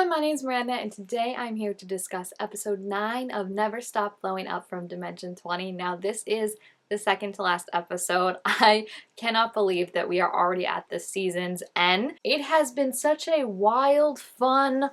everyone, my name is Miranda and today I'm here to discuss episode 9 of Never Stop Blowing Up from Dimension 20. Now this is the second to last episode. I cannot believe that we are already at this season's end. It has been such a wild, fun,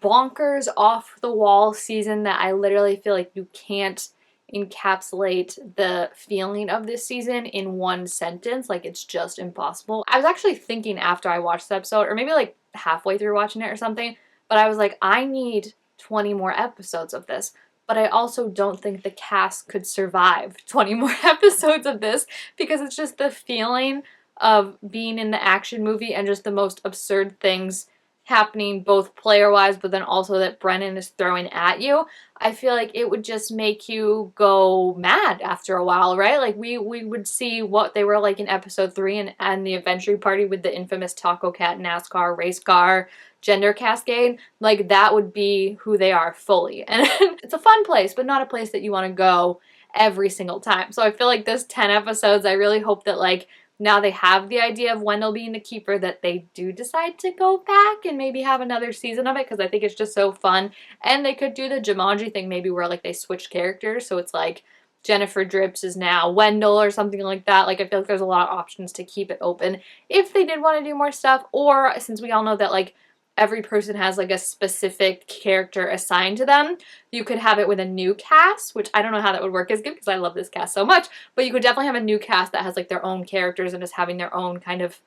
bonkers, off the wall season that I literally feel like you can't encapsulate the feeling of this season in one sentence. Like, it's just impossible. I was actually thinking after I watched the episode, or maybe like halfway through watching it or something, but I was like, I need 20 more episodes of this. But I also don't think the cast could survive 20 more episodes of this because it's just the feeling of being in the action movie and just the most absurd things happening both player-wise, but then also that Brennan is throwing at you. I feel like it would just make you go mad after a while, right? Like we would see what they were like in episode 3 and the adventure party with the infamous Taco Cat NASCAR race car gender cascade. Like that would be who they are fully. And it's a fun place, but not a place that you want to go every single time. So I feel like this 10 episodes, I really hope that like now they have the idea of Wendell being the keeper, that they do decide to go back and maybe have another season of it, because I think it's just so fun. And they could do the Jumanji thing maybe where like they switch characters, so it's like Jennifer Drips is now Wendell or something like that. Like I feel like there's a lot of options to keep it open if they did want to do more stuff, or since we all know that like every person has like a specific character assigned to them, you could have it with a new cast, which I don't know how that would work as good because I love this cast so much, but you could definitely have a new cast that has like their own characters and is having their own kind of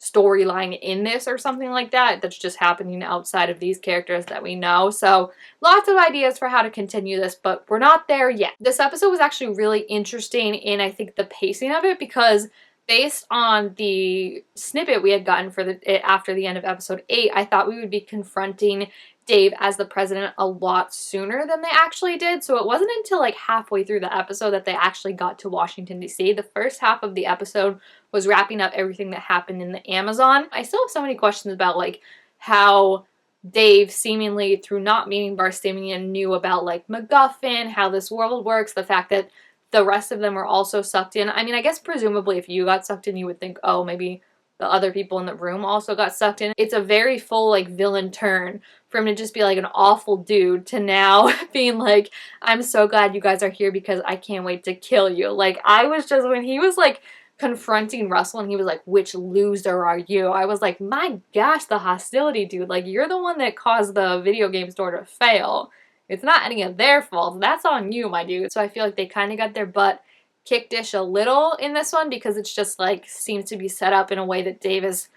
storyline in this or something like that that's just happening outside of these characters that we know. So lots of ideas for how to continue this, but we're not there yet. This episode was actually really interesting in, I think, the pacing of it, because based on the snippet we had gotten for after the end of episode 8, I thought we would be confronting Dave as the president a lot sooner than they actually did. So it wasn't until like halfway through the episode that they actually got to Washington, D.C. The first half of the episode was wrapping up everything that happened in the Amazon. I still have so many questions about like how Dave, seemingly through not meeting Barsamian, knew about like MacGuffin, how this world works, the fact that the rest of them were also sucked in. I mean, I guess presumably if you got sucked in, you would think, oh, maybe the other people in the room also got sucked in. It's a very full, like, villain turn for him to just be, like, an awful dude to now being like, I'm so glad you guys are here because I can't wait to kill you. Like, I was just, when he was, like, confronting Russell and he was like, which loser are you? I was like, my gosh, the hostility, dude. Like, you're the one that caused the video game store to fail. It's not any of their fault. That's on you, my dude. So I feel like they kind of got their butt kicked-ish a little in this one, because it's just like seems to be set up in a way that Dave is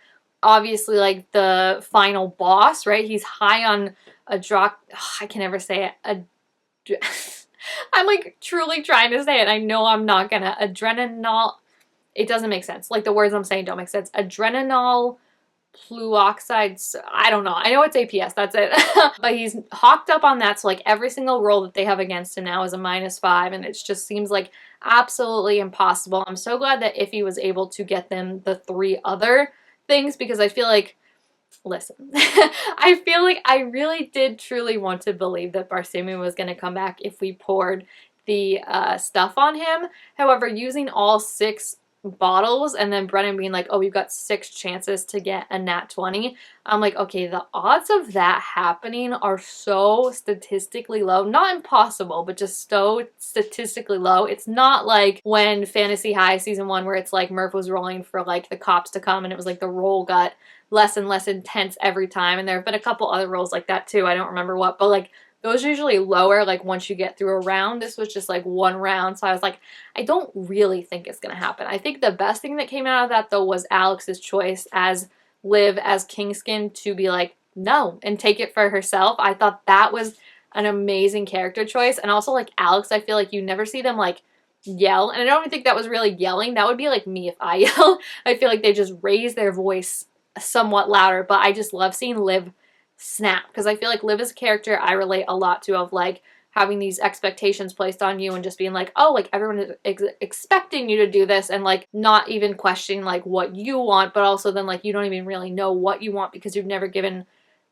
obviously like the final boss, right? He's high on a I can never say it. I'm like truly trying to say it. I know I'm not gonna. Adrenal. It doesn't make sense. Like the words I'm saying don't make sense. Adrenal fluoxides, I don't know. I know it's APS, that's it. But he's hawked up on that, so like every single roll that they have against him now is a -5, and it just seems like absolutely impossible. I'm so glad that Iffy was able to get them the 3 other things, because I feel like, listen, I feel like I really did truly want to believe that Barsamian was going to come back if we poured the stuff on him. However, using all 6 bottles and then Brennan being like, oh, we've got 6 chances to get a nat 20. I'm like, okay, the odds of that happening are so statistically low. Not impossible, but just so statistically low. It's not like when Fantasy High season 1 where it's like Murph was rolling for like the cops to come and it was like the roll got less and less intense every time. And there have been a couple other rolls like that too. I don't remember what, but like those are usually lower, like once you get through a round. This was just like 1 round, so I was like, I don't really think it's gonna happen. I think the best thing that came out of that though was Alex's choice as Liv as Kingskin to be like, no, and take it for herself. I thought that was an amazing character choice. And also like Alex, I feel like you never see them like yell, and I don't even think that was really yelling. That would be like me if I yell. I feel like they just raise their voice somewhat louder, but I just love seeing Liv snap, because I feel like Liv is a character I relate a lot to, of like having these expectations placed on you and just being like, oh, like everyone is expecting you to do this, and like not even questioning like what you want, but also then like you don't even really know what you want because you've never given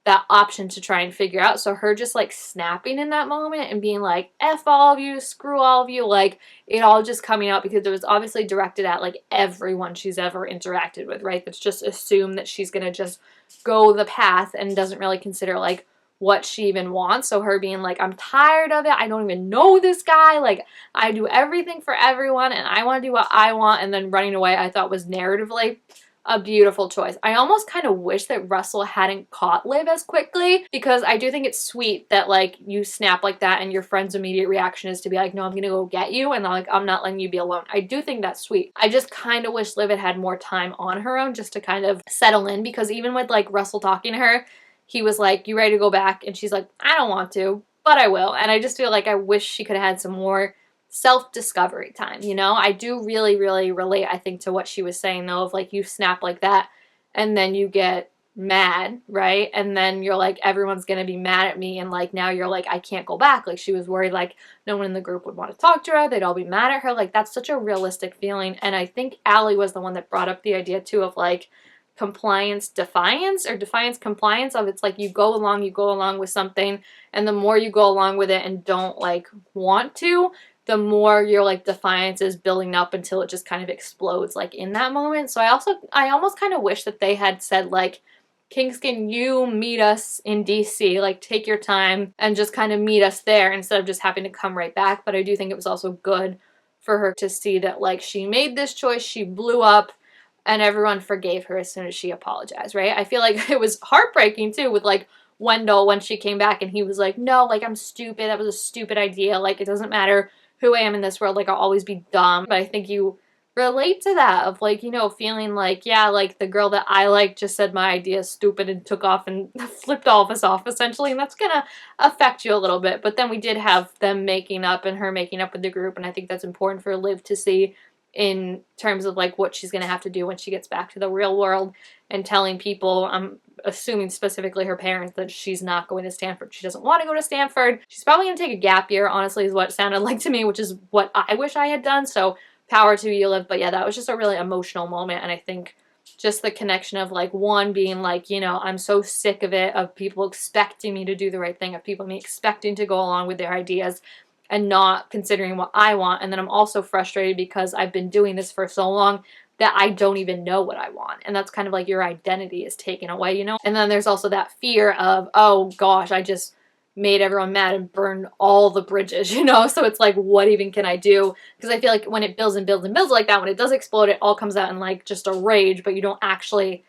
that option to try and figure out. So her just like snapping in that moment and being like, F all of you, screw all of you, like it all just coming out because it was obviously directed at like everyone she's ever interacted with, right? That's just assumed that she's gonna just go the path and doesn't really consider like what she even wants. So her being like, I'm tired of it. I don't even know this guy. Like, I do everything for everyone and I want to do what I want. And then running away, I thought was narratively a beautiful choice. I almost kind of wish that Russell hadn't caught Liv as quickly, because I do think it's sweet that like you snap like that and your friend's immediate reaction is to be like, no, I'm gonna go get you, and like, I'm not letting you be alone. I do think that's sweet. I just kind of wish Liv had had more time on her own just to kind of settle in, because even with like Russell talking to her, he was like, you ready to go back? And she's like, I don't want to, but I will. And I just feel like I wish she could have had some more self-discovery time, you know? I do really, really relate, I think, to what she was saying, though, of like, you snap like that and then you get mad, right? And then you're like, everyone's gonna be mad at me, and like, now you're like, I can't go back. Like, she was worried like no one in the group would want to talk to her, they'd all be mad at her. Like, that's such a realistic feeling. And I think Allie was the one that brought up the idea too of like compliance defiance, or defiance compliance, of it's like you go along with something, and the more you go along with it and don't like want to, the more your like defiance is building up until it just kind of explodes like in that moment. So I almost kind of wish that they had said like, Kingskin, you meet us in DC, like take your time and just kind of meet us there instead of just having to come right back. But I do think it was also good for her to see that like she made this choice, she blew up, and everyone forgave her as soon as she apologized, right? I feel like it was heartbreaking too with like Wendell when she came back and he was like, no, like I'm stupid, that was a stupid idea, like it doesn't matter who I am in this world, like I'll always be dumb. But I think you relate to that of like, you know, feeling like, yeah, like the girl that I like just said my idea is stupid and took off and flipped all of us off essentially, and that's gonna affect you a little bit. But then we did have them making up and her making up with the group, and I think that's important for Liv to see in terms of like what she's gonna have to do when she gets back to the real world and telling people, I'm assuming specifically her parents, that she's not going to Stanford. She doesn't want to go to Stanford. She's probably going to take a gap year, honestly, is what it sounded like to me, which is what I wish I had done. So power to you, Liv. But yeah, that was just a really emotional moment. And I think just the connection of like, one being like, you know, I'm so sick of it, of people expecting me to do the right thing, of people me expecting to go along with their ideas and not considering what I want. And then I'm also frustrated because I've been doing this for so long that I don't even know what I want. And that's kind of like your identity is taken away, you know? And then there's also that fear of, oh gosh, I just made everyone mad and burned all the bridges, you know? So it's like, what even can I do? Because I feel like when it builds and builds and builds like that, when it does explode, it all comes out in like just a rage, but you don't actually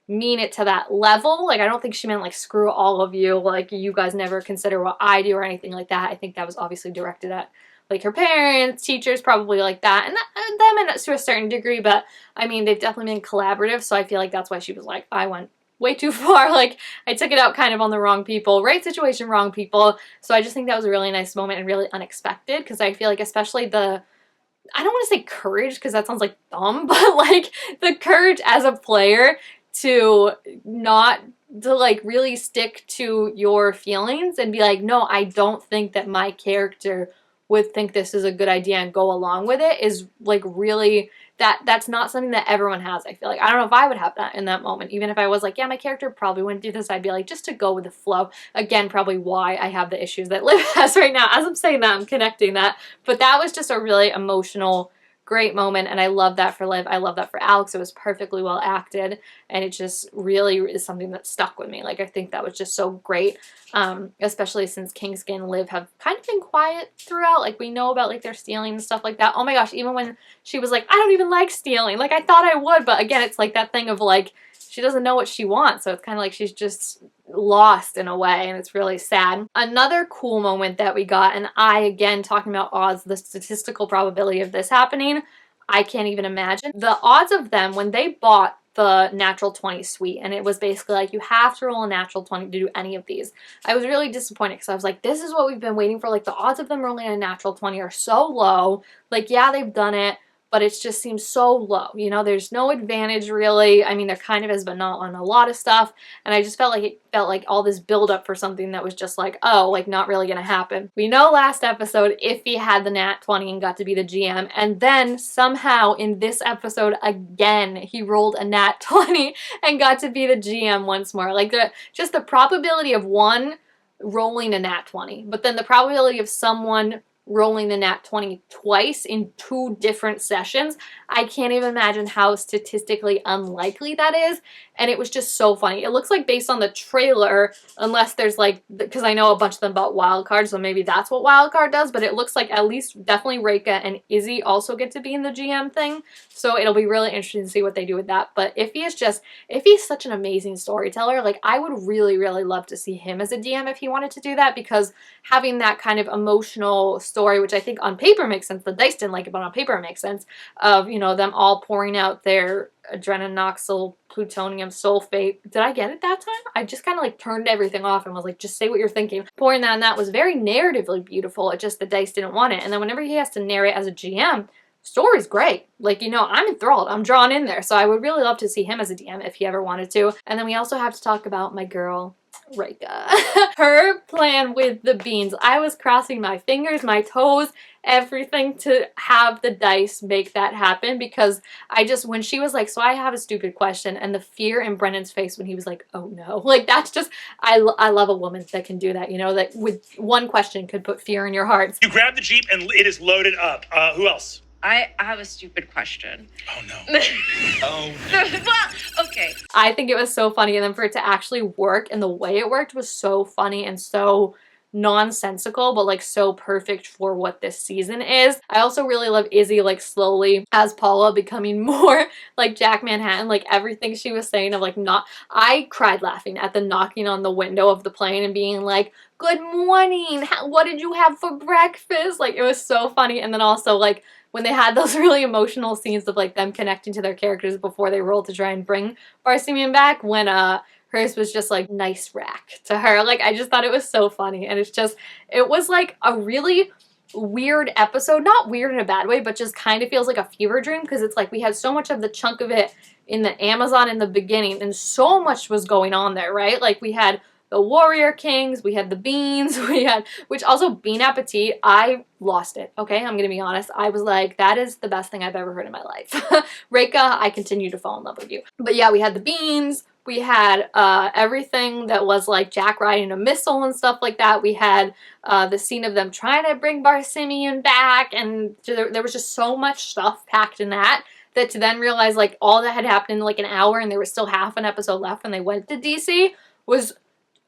mean it to that level. Like, I don't think she meant like, screw all of you, like you guys never consider what I do or anything like that. I think that was obviously directed at like her parents, teachers, probably like that, and them and to a certain degree, but I mean, they've definitely been collaborative, so I feel like that's why she was like, I went way too far, like I took it out kind of on the wrong people, right situation, wrong people. So I just think that was a really nice moment and really unexpected, because I feel like especially the, I don't want to say courage because that sounds like dumb, but like the courage as a player to not, to like really stick to your feelings and be like, no, I don't think that my character would think this is a good idea and go along with it, is like really, that's not something that everyone has. I feel like, I don't know if I would have that in that moment, even if I was like, yeah, my character probably wouldn't do this. I'd be like, just to go with the flow. Again, probably why I have the issues that Liv has right now. As I'm saying that, I'm connecting that, but that was just a really emotional, great moment, and I love that for Liv. I love that for Alex. It was perfectly well acted, and it just really is something that stuck with me. Like, I think that was just so great, especially since Kingskin and Liv have kind of been quiet throughout. Like, we know about like their stealing and stuff like that. Oh my gosh, even when she was like, I don't even like stealing, like I thought I would, but again, it's like that thing of like, she doesn't know what she wants, so it's kind of like she's just lost in a way, and it's really sad. Another cool moment that we got, and I, again, talking about odds, the statistical probability of this happening, I can't even imagine. The odds of them, when they bought the natural 20 suite, and it was basically like, you have to roll a natural 20 to do any of these. I was really disappointed because I was like, this is what we've been waiting for. Like, the odds of them rolling a natural 20 are so low. Like, yeah, they've done it, but it just seems so low, you know, there's no advantage really. I mean, there kind of is, but not on a lot of stuff, and I just felt like it felt like all this build up for something that was just like, oh, like not really gonna happen. We know last episode Iffy had the nat 20 and got to be the GM, and then somehow in this episode again, he rolled a nat 20 and got to be the GM once more. Like, the probability of one rolling a nat 20, but then the probability of someone rolling the nat 20 twice in 2 different sessions. I can't even imagine how statistically unlikely that is, and it was just so funny. It looks like based on the trailer, unless there's like, because I know a bunch of them bought Wildcard, so maybe that's what Wildcard does, but it looks like at least definitely Reika and Izzy also get to be in the GM thing, so it'll be really interesting to see what they do with that. But if he's such an amazing storyteller, like I would really, really love to see him as a DM if he wanted to do that, because having that kind of emotional story, which I think on paper makes sense, the dice didn't like it, but on paper it makes sense, of, you know, them all pouring out their adrenoxyl plutonium sulfate. Did I get it that time? I just kind of like turned everything off and was like, just say what you're thinking. Pouring that, and that was very narratively beautiful. It just, the dice didn't want it. And then whenever he has to narrate as a GM, story's great. Like, you know, I'm enthralled. I'm drawn in there. So I would really love to see him as a DM if he ever wanted to. And then we also have to talk about my girl, Reika. Her plan with the beans. I was crossing my fingers, my toes, everything to have the dice make that happen, because I just, when she was like, so I have a stupid question, and the fear in Brennan's face when he was like, oh no, like that's just, I love a woman that can do that, you know, that with one question could put fear in your heart. You grab the Jeep and it is loaded up. Who else? I have a stupid question. Oh no. Oh no. Well, okay. I think it was so funny, and then for it to actually work and the way it worked was so funny and so nonsensical, but like so perfect for what this season is. I also really love Izzy like slowly as Paula becoming more like Jack Manhattan, like everything she was saying of like not, I cried laughing at the knocking on the window of the plane and being like, good morning, what did you have for breakfast? Like it was so funny. And then also like when they had those really emotional scenes of like them connecting to their characters before they rolled to try and bring Barsimian back, when hers was just like nice rack to her. Like I just thought it was so funny, and it's just, it was like a really weird episode, not weird in a bad way, but just kind of feels like a fever dream, because it's like we had so much of the chunk of it in the Amazon in the beginning, and so much was going on there, right? Like we had the Warrior Kings, we had the beans, we had, which also Bean Appetit, I lost it, okay? I'm gonna be honest. I was like, that is the best thing I've ever heard in my life. Reika, I continue to fall in love with you. But yeah, we had the beans, we had everything that was like Jack riding a missile and stuff like that. We had the scene of them trying to bring Barsimian back, and there was just so much stuff packed in that to then realize like all that had happened in like an hour and there was still half an episode left when they went to DC was,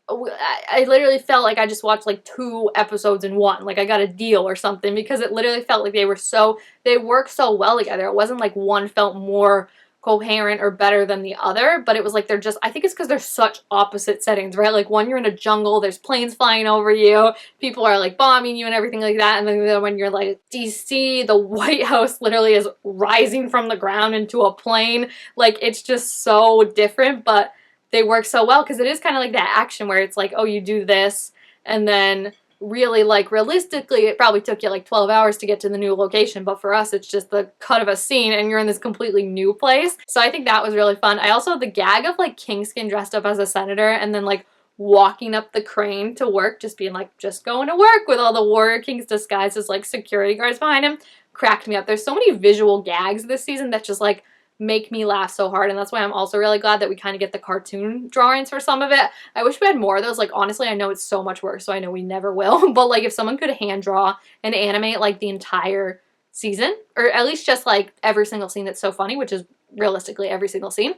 I literally felt like I just watched like 2 episodes in one. Like I got a deal or something, because it literally felt like they worked so well together. It wasn't like one felt more coherent or better than the other, but it was like they're just, I think it's because they're such opposite settings, right? Like one, you're in a jungle, there's planes flying over you, people are like bombing you and everything like that, and then when you're like DC, the White House literally is rising from the ground into a plane. Like it's just so different, but they work so well because it is kind of like that action where it's like, oh, you do this, and then really, like, realistically, it probably took you like 12 hours to get to the new location, but for us, it's just the cut of a scene and you're in this completely new place. So I think that was really fun. I also, the gag of like Kingskin dressed up as a senator and then like walking up the crane to work, just being like, just going to work with all the Warrior Kings disguised as like security guards behind him, cracked me up. There's so many visual gags this season that just like make me laugh so hard, and that's why I'm also really glad that we kind of get the cartoon drawings for some of it. I wish we had more of those. Like honestly, I know it's so much work, so I know we never will, but like if someone could hand draw and animate like the entire season, or at least just like every single scene that's so funny, which is realistically every single scene,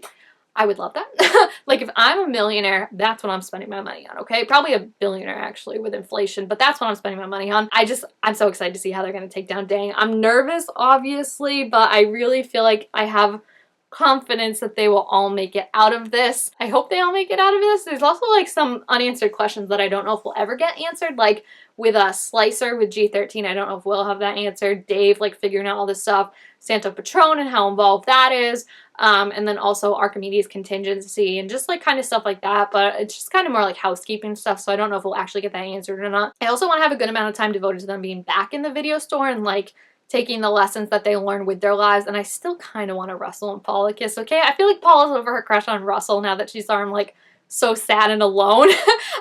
I would love that. Like if I'm a millionaire, that's what I'm spending my money on, okay? Probably a billionaire actually with inflation, but that's what I'm spending my money on. I'm so excited to see how they're going to take down Dang. I'm nervous, obviously, but I really feel like I have confidence that they will all make it out of this. I hope they all make it out of this. There's also like some unanswered questions that I don't know if we'll ever get answered, like with a Slicer with G13. I don't know if we'll have that answered. Dave like figuring out all this stuff. Santo Patron and how involved that is. And then also Archimedes contingency and just like kind of stuff like that, but it's just kind of more like housekeeping stuff, so I don't know if we'll actually get that answered or not. I also want to have a good amount of time devoted to them being back in the video store and like taking the lessons that they learned with their lives, and I still kind of want to Russell and Paula kiss, okay? I feel like Paula's over her crush on Russell now that she saw him, like, so sad and alone.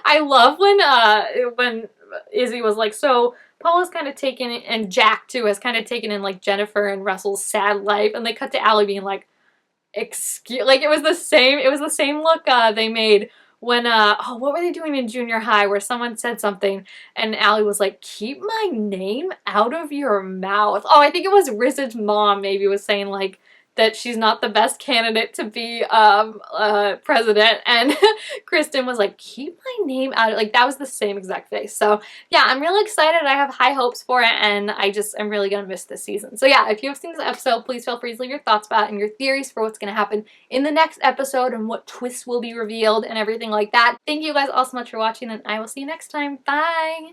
I love when Izzy was like, so Paula's kind of taken, and Jack, too, has kind of taken in, like, Jennifer and Russell's sad life, and they cut to Allie being like, excuse, like, it was the same look they made when oh, what were they doing in junior high where someone said something and Allie was like, keep my name out of your mouth. Oh, I think it was Riz's mom maybe was saying like that she's not the best candidate to be president, and Kristen was like, keep my name out of, like, that was the same exact face. So yeah, I'm really excited. I have high hopes for it, and I'm really gonna miss this season. So yeah, if you have seen this episode, please feel free to leave your thoughts about it and your theories for what's gonna happen in the next episode and what twists will be revealed and everything like that. Thank you guys all so much for watching, and I will see you next time. Bye!